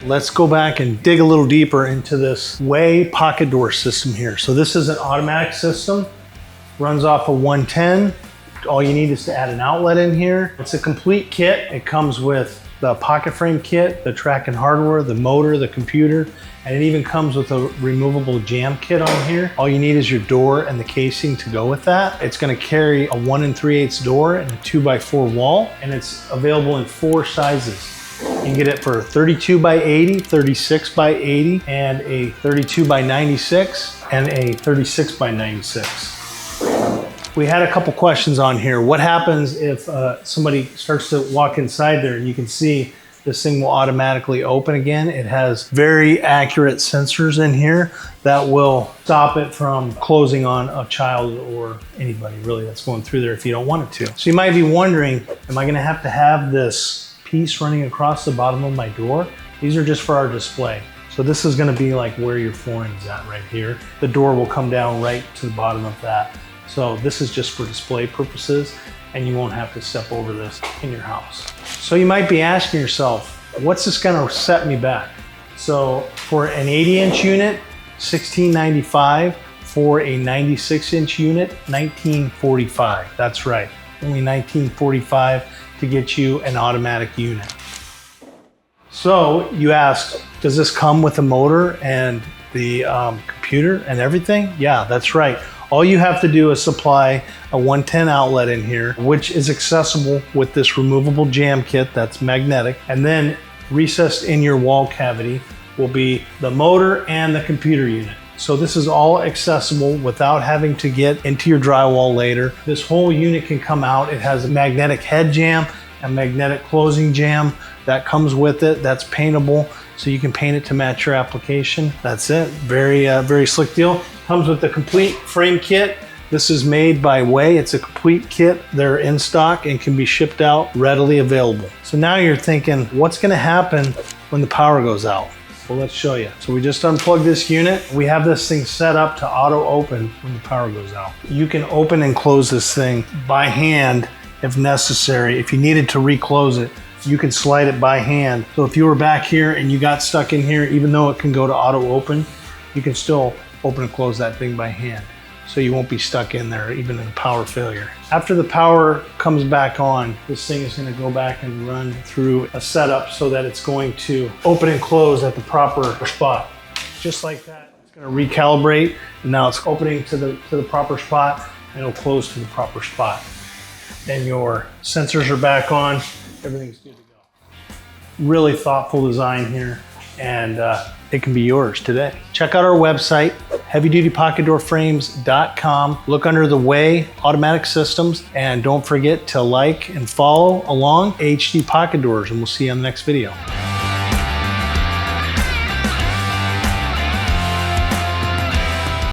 Let's go back and dig a little deeper into this WAAY pocket door system here. So this is an automatic system, runs off a 110. All you need is to add an outlet in here. It's a complete kit. It comes with the pocket frame kit, the tracking hardware, the motor, the computer, and it even comes with a removable jamb kit on here. All you need is your door and the casing to go with that. It's gonna carry a 1 3/8 door and a 2x4 wall, and it's available in 4 sizes. You can get it for 32 by 80, 36 by 80, and a 32 by 96, and a 36 by 96. We had a couple questions on here. What happens if somebody starts to walk inside there? And you can see this thing will automatically open again. It has very accurate sensors in here that will stop it from closing on a child or anybody really that's going through there if you don't want it to. So you might be wondering, am I gonna have to have this piece running across the bottom of my door? These are just for our display. So this is gonna be like where your flooring is at right here. The door will come down right to the bottom of that. So this is just for display purposes, and you won't have to step over this in your house. So you might be asking yourself, what's this gonna set me back? So for an 80-inch unit, $16.95. For a 96-inch unit, $19.45. That's right, only $19.45 to get you an automatic unit. So you asked, does this come with a motor and the computer and everything? Yeah, that's right. All you have to do is supply a 110 outlet in here, which is accessible with this removable jamb kit that's magnetic. And then recessed in your wall cavity will be the motor and the computer unit. So this is all accessible without having to get into your drywall later. This whole unit can come out. It has a magnetic head jamb, a magnetic closing jamb that comes with it. That's paintable, so you can paint it to match your application. That's it. Very slick deal. Comes with the complete frame kit. This is made by WAAY. It's a complete kit. They're in stock and can be shipped out, readily available. So now you're thinking, what's gonna happen when the power goes out? Well, let's show you. So we just unplugged this unit. We have this thing set up to auto open when the power goes out. You can open and close this thing by hand if necessary. If you needed to reclose it, you can slide it by hand. So if you were back here and you got stuck in here, even though it can go to auto open, you can still open and close that thing by hand. So you won't be stuck in there, even in a power failure. After the power comes back on, this thing is gonna go back and run through a setup so that it's going to open and close at the proper spot. Just like that, it's gonna recalibrate, and now it's opening to the proper spot, and it'll close to the proper spot. Then your sensors are back on, everything's good to go. Really thoughtful design here, and it can be yours today. Check out our website, heavydutypocketdoorframes.com. Look under the WAAY automatic systems, and don't forget to like and follow along HD Pocket Doors, and we'll see you on the next video.